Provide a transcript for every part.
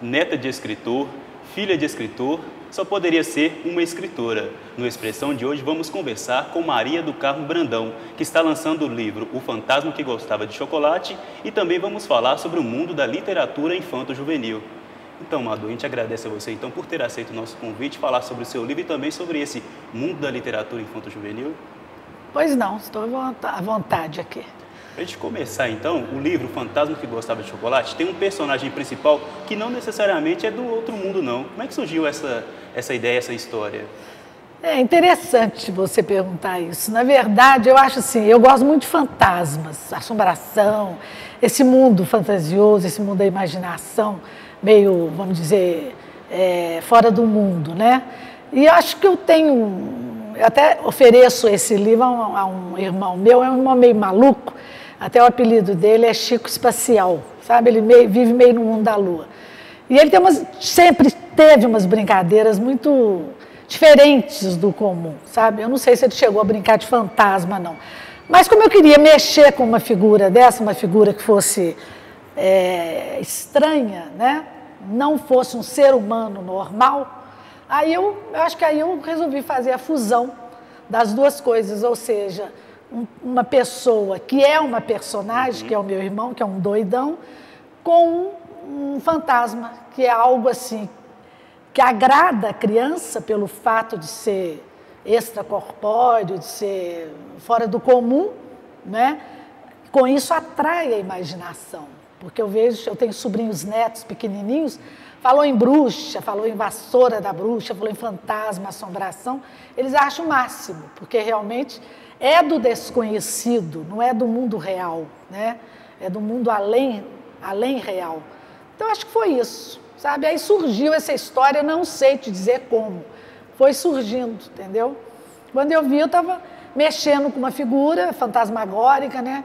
Neta de escritor, filha de escritor, só poderia ser uma escritora. No Expressão de hoje vamos conversar com Maria do Carmo Brandão, que está lançando o livro O Fantasma que Gostava de Chocolate, e também vamos falar sobre o mundo da literatura infanto-juvenil. Então, Madu, a gente agradece a você então por ter aceito o nosso convite, falar sobre o seu livro e também sobre esse mundo da literatura infanto-juvenil. Pois não, estou à vontade aqui. Para a gente começar, então, o livro O Fantasma que Gostava de Chocolate tem um personagem principal que não necessariamente é do outro mundo, não. Como é que surgiu essa ideia, essa história? É interessante você perguntar isso. Na verdade, eu acho assim, eu gosto muito de fantasmas, assombração, esse mundo fantasioso, esse mundo da imaginação, meio, vamos dizer, fora do mundo, né? E eu acho que eu até ofereço esse livro a um irmão meu, é um irmão meio maluco, até o apelido dele é Chico Espacial, sabe? Ele vive meio no mundo da lua. E ele sempre teve umas brincadeiras muito diferentes do comum, sabe? Eu não sei se ele chegou a brincar de fantasma, não. Mas como eu queria mexer com uma figura dessa, uma figura que fosse estranha, né? Não fosse um ser humano normal, aí eu acho que eu resolvi fazer a fusão das duas coisas, ou seja, uma pessoa que é uma personagem, que é o meu irmão, que é um doidão, com um fantasma, que é algo assim, que agrada a criança pelo fato de ser extracorpóreo, de ser fora do comum, né? Com isso atrai a imaginação, porque eu tenho sobrinhos netos pequenininhos, falou em bruxa, falou em vassoura da bruxa, falou em fantasma, assombração, eles acham o máximo, porque realmente é do desconhecido, não é do mundo real, né? É do mundo além real. Então, acho que foi isso, sabe? Aí surgiu essa história, não sei te dizer como, foi surgindo, entendeu? Quando eu vi, eu estava mexendo com uma figura fantasmagórica, né?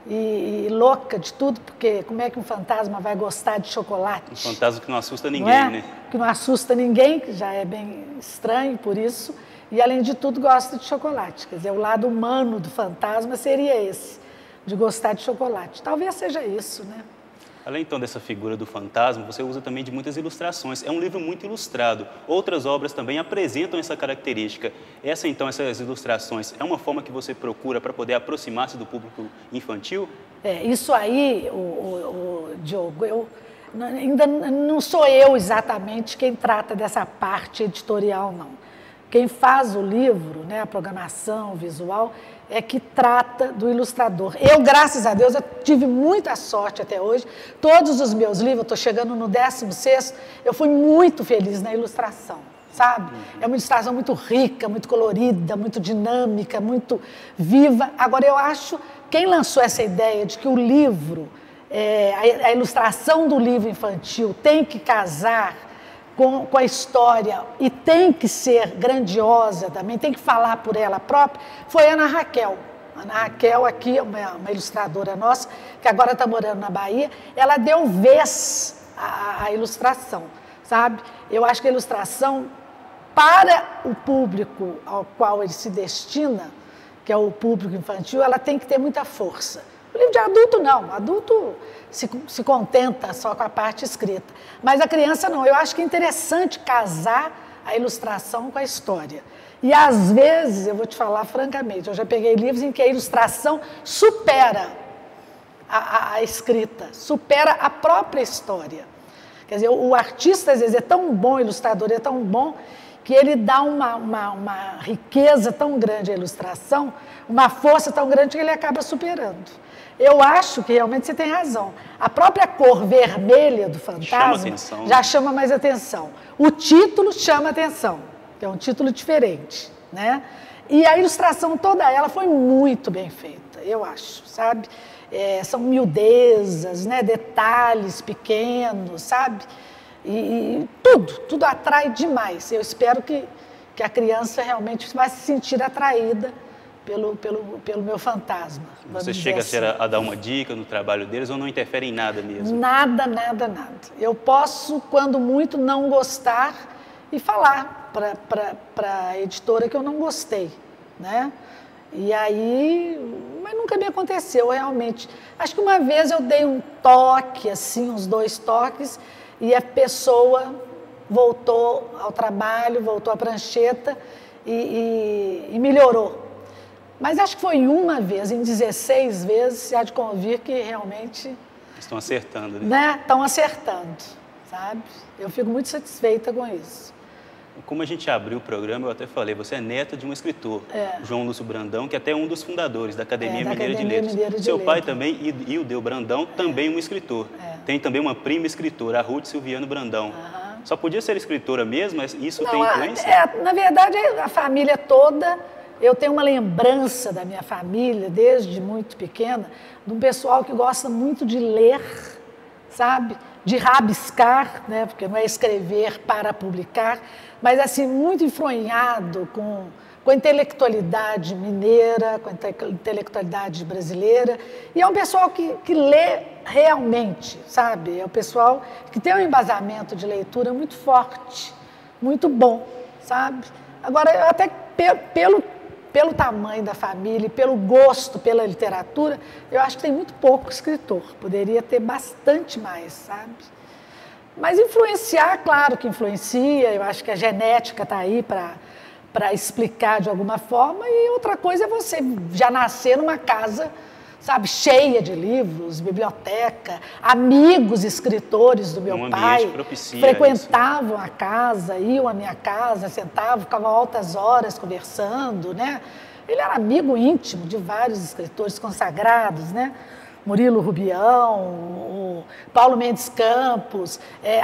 E louca de tudo, porque como é que um fantasma vai gostar de chocolate? Um fantasma que não assusta ninguém, né? Que não assusta ninguém, que já é bem estranho por isso, e além de tudo gosta de chocolate. Quer dizer, o lado humano do fantasma seria esse, de gostar de chocolate. Talvez seja isso, né? Além, então, dessa figura do fantasma, você usa também de muitas ilustrações. É um livro muito ilustrado. Outras obras também apresentam essa característica. Essas ilustrações, é uma forma que você procura para poder aproximar-se do público infantil? Isso aí, Diogo, ainda não sou eu exatamente quem trata dessa parte editorial, não. Quem faz o livro, né, a programação visual, é que trata do ilustrador. Eu, graças a Deus, eu tive muita sorte até hoje. Todos os meus livros, eu estou chegando no 16º, eu fui muito feliz na ilustração, sabe? É uma ilustração muito rica, muito colorida, muito dinâmica, muito viva. Agora, eu acho, quem lançou essa ideia de que o livro, a ilustração do livro infantil tem que casar com a história e tem que ser grandiosa também, tem que falar por ela própria, foi a Ana Raquel. A Ana Raquel aqui, uma ilustradora nossa, que agora está morando na Bahia, ela deu vez à ilustração, sabe? Eu acho que a ilustração, para o público ao qual ele se destina, que é o público infantil, ela tem que ter muita força. O livro de adulto não, adulto se contenta só com a parte escrita. Mas a criança não, eu acho que é interessante casar a ilustração com a história. E às vezes, eu vou te falar francamente, eu já peguei livros em que a ilustração supera a escrita, supera a própria história. Quer dizer, o artista às vezes é tão bom, o ilustrador é tão bom, que ele dá uma riqueza tão grande à ilustração, uma força tão grande que ele acaba superando. Eu acho que realmente você tem razão. A própria cor vermelha do fantasma já chama mais atenção. O título chama atenção, que é um título diferente, né? E a ilustração toda ela foi muito bem feita, eu acho, sabe? São miudezas, né? Detalhes pequenos, sabe? E tudo atrai demais. Eu espero que a criança realmente vai se sentir atraída pelo meu fantasma. Você chega a dar uma dica no trabalho deles ou não interfere em nada mesmo? Nada, nada, nada. Eu posso, quando muito, não gostar e falar para a editora que eu não gostei, né? E aí, mas nunca me aconteceu realmente. Acho que uma vez eu dei um toque, assim, uns 2 toques, e a pessoa voltou ao trabalho, voltou à prancheta e melhorou. Mas acho que foi uma vez, em 16 vezes, se há de convir que realmente... Estão acertando, né? Estão acertando, sabe? Eu fico muito satisfeita com isso. Como a gente abriu o programa, eu até falei, você é neta de um escritor, João Lúcio Brandão, que é até um dos fundadores da Academia Mineira de Letras. Seu pai também, Ildeu Brandão, também um escritor. Tem também uma prima escritora, a Ruth Silviano Brandão. Só podia ser escritora mesmo, mas isso tem influência? Na verdade, a família toda, eu tenho uma lembrança da minha família, desde muito pequena, de um pessoal que gosta muito de ler, sabe? De rabiscar, né? Porque não é escrever para publicar, mas assim, muito enfronhado com a intelectualidade mineira, com a intelectualidade brasileira. E é um pessoal que lê realmente, sabe? É um pessoal que tem um embasamento de leitura muito forte, muito bom, sabe? Agora, até pelo tamanho da família, pelo gosto pela literatura, eu acho que tem muito pouco escritor. Poderia ter bastante mais, sabe? Mas influenciar, claro que influencia. Eu acho que a genética está aí para explicar de alguma forma. E outra coisa é você já nascer numa casa, sabe, cheia de livros, biblioteca, amigos escritores do meu pai frequentavam a casa, iam à minha casa, sentavam, ficavam altas horas conversando, né? Ele era amigo íntimo de vários escritores consagrados, né? Murilo Rubião, o Paulo Mendes Campos,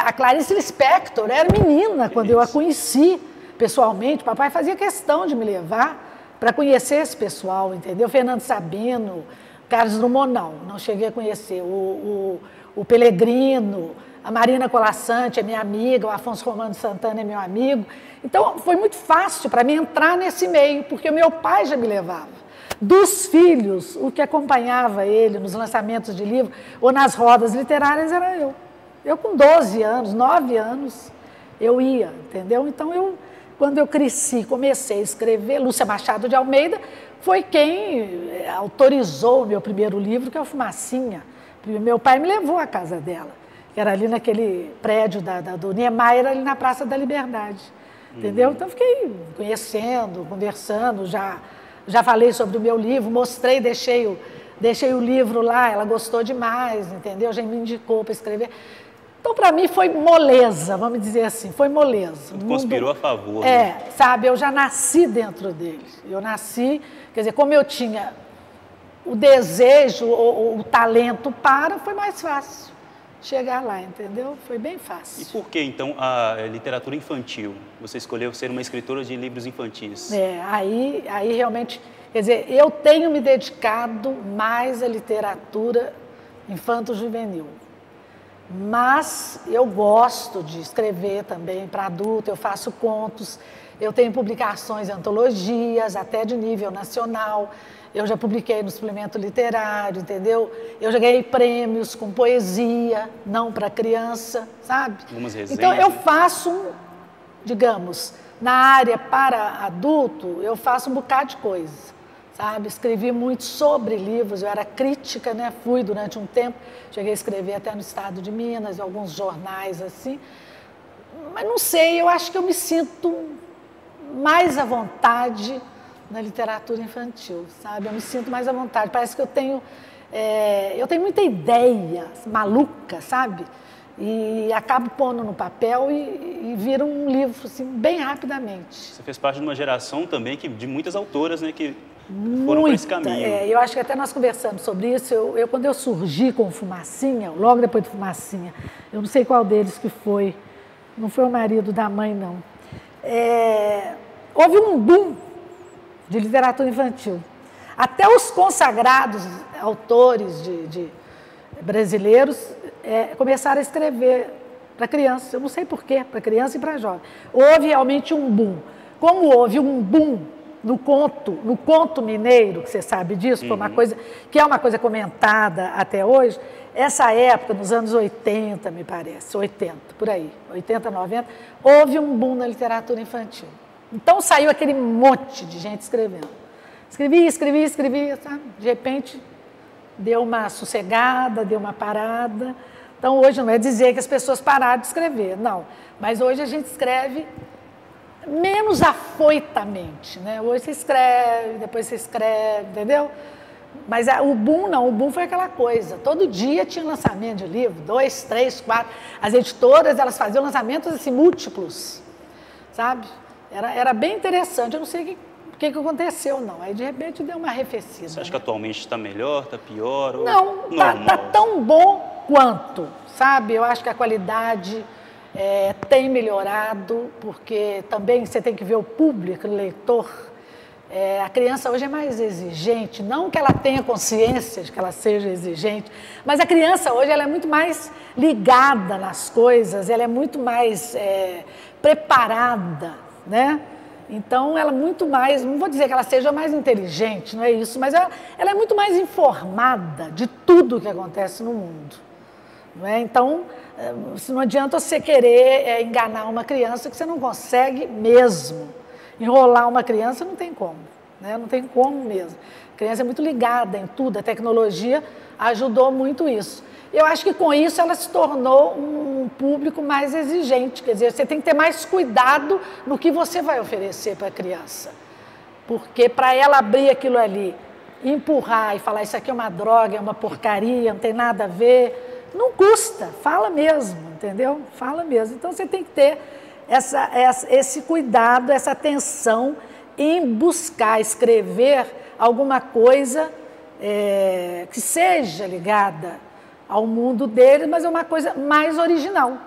a Clarice Lispector, era menina quando eu a conheci pessoalmente. Papai fazia questão de me levar para conhecer esse pessoal, entendeu? Fernando Sabino, Carlos Drummond não cheguei a conhecer, o Pellegrino, a Marina Colassante é minha amiga, o Afonso Romano Santana é meu amigo. Então, foi muito fácil para mim entrar nesse meio, porque o meu pai já me levava. Dos filhos, o que acompanhava ele nos lançamentos de livro ou nas rodas literárias era eu. Eu com 12 anos, 9 anos, eu ia, entendeu? Então, quando eu cresci, comecei a escrever, Lúcia Machado de Almeida foi quem autorizou o meu primeiro livro, que é o Fumacinha. Meu pai me levou à casa dela, que era ali naquele prédio do Niemeyer, ali na Praça da Liberdade, entendeu? Então, fiquei conhecendo, conversando, já falei sobre o meu livro, mostrei, deixei o livro lá, ela gostou demais, entendeu? Já me indicou para escrever. Então, para mim, foi moleza, vamos dizer assim, foi moleza. Conspirou a favor. Né? Sabe, eu já nasci dentro dele. Eu nasci, quer dizer, como eu tinha o desejo, o talento foi mais fácil chegar lá, entendeu? Foi bem fácil. E por que, então, a literatura infantil? Você escolheu ser uma escritora de livros infantis? Aí realmente, quer dizer, eu tenho me dedicado mais à literatura infanto-juvenil. Mas eu gosto de escrever também para adulto, eu faço contos, eu tenho publicações em antologias, até de nível nacional. Eu já publiquei no suplemento literário, entendeu? Eu já ganhei prêmios com poesia, não para criança, sabe? Algumas resenhas. Então, eu faço, digamos, na área para adulto, eu faço um bocado de coisa, sabe? Escrevi muito sobre livros, eu era crítica, né? Fui durante um tempo, cheguei a escrever até no estado de Minas, em alguns jornais assim. Mas não sei, eu acho que eu me sinto mais à vontade na literatura infantil, sabe? Eu me sinto mais à vontade. Parece que eu tenho muita ideia maluca, sabe? E acabo pondo no papel e vira um livro assim, bem rapidamente. Você fez parte de uma geração também de muitas autoras, né, que foram por esse caminho. Eu acho que até nós conversamos sobre isso. Quando eu surgi com o Fumacinha, logo depois do Fumacinha, eu não sei qual deles que foi, não foi o marido da mãe, não. Houve um boom de literatura infantil. Até os consagrados autores de brasileiros começaram a escrever para criança. Eu não sei porquê, para criança e para jovem. Houve realmente um boom. Como houve um boom no conto mineiro, que você sabe disso, foi uma coisa, que é uma coisa comentada até hoje, essa época, nos anos 80, me parece, 80, por aí, 80, 90, houve um boom na literatura infantil. Então saiu aquele monte de gente escrevendo. Escrevia, sabe? De repente deu uma sossegada, deu uma parada. Então hoje não é dizer que as pessoas pararam de escrever, não. Mas hoje a gente escreve menos afoitamente, né? Hoje você escreve, depois você escreve, entendeu? Mas o boom não, o boom foi aquela coisa. Todo dia tinha lançamento de livro, 2, 3, 4. As editoras, elas faziam lançamentos assim, múltiplos, sabe? Era bem interessante, eu não sei o que aconteceu, não. Aí, de repente, deu uma arrefecida. Você acha que atualmente está melhor, está pior? Ou não, está tão bom quanto, sabe? Eu acho que a qualidade tem melhorado, porque também você tem que ver o público, o leitor. A criança hoje é mais exigente, não que ela tenha consciência de que ela seja exigente, mas a criança hoje ela é muito mais ligada nas coisas, ela é muito mais preparada, né? Então, ela é muito mais, não vou dizer que ela seja mais inteligente, não é isso, mas ela é muito mais informada de tudo que acontece no mundo. Não é? Então, não adianta você querer enganar uma criança que você não consegue mesmo. Enrolar uma criança não tem como, né? Não tem como mesmo. A criança é muito ligada em tudo, a tecnologia ajudou muito isso. Eu acho que com isso ela se tornou um público mais exigente, quer dizer, você tem que ter mais cuidado no que você vai oferecer para a criança. Porque para ela abrir aquilo ali, empurrar e falar isso aqui é uma droga, é uma porcaria, não tem nada a ver, não custa, fala mesmo, entendeu? Fala mesmo. Então você tem que ter esse cuidado, essa atenção em buscar escrever alguma coisa que seja ligada ao mundo dele, mas é uma coisa mais original.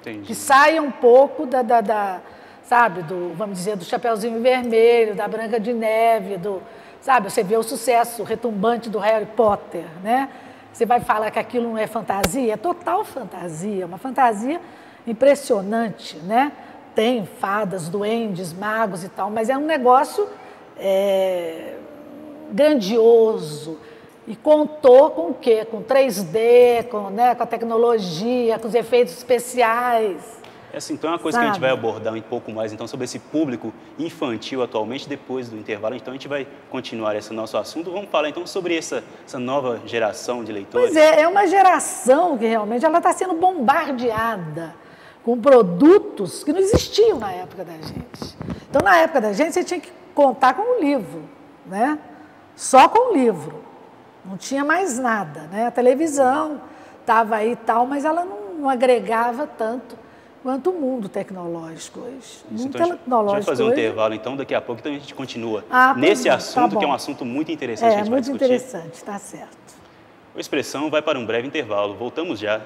Entendi. Que saia um pouco sabe, vamos dizer, do Chapeuzinho Vermelho, da Branca de Neve, sabe, você vê o sucesso retumbante do Harry Potter, né? Você vai falar que aquilo não é fantasia? É total fantasia, uma fantasia impressionante, né? Tem fadas, duendes, magos e tal, mas é um negócio grandioso. E contou com o quê? Com 3D, com a tecnologia, com os efeitos especiais. Essa, então, é uma coisa que a gente vai abordar um pouco mais então, sobre esse público infantil atualmente, depois do intervalo. Então, a gente vai continuar esse nosso assunto. Vamos falar, então, sobre essa nova geração de leitores. Pois é uma geração que realmente ela está sendo bombardeada com produtos que não existiam na época da gente. Então, na época da gente, você tinha que contar com um livro, né? Só com o livro. Não tinha mais nada, né? A televisão estava aí e tal, mas ela não agregava tanto quanto o mundo tecnológico hoje. Isso, então a gente vai fazer um intervalo, então, daqui a pouco, então a gente continua nesse assunto, que é um assunto muito interessante. É, muito interessante, está certo. O Expressão vai para um breve intervalo. Voltamos já.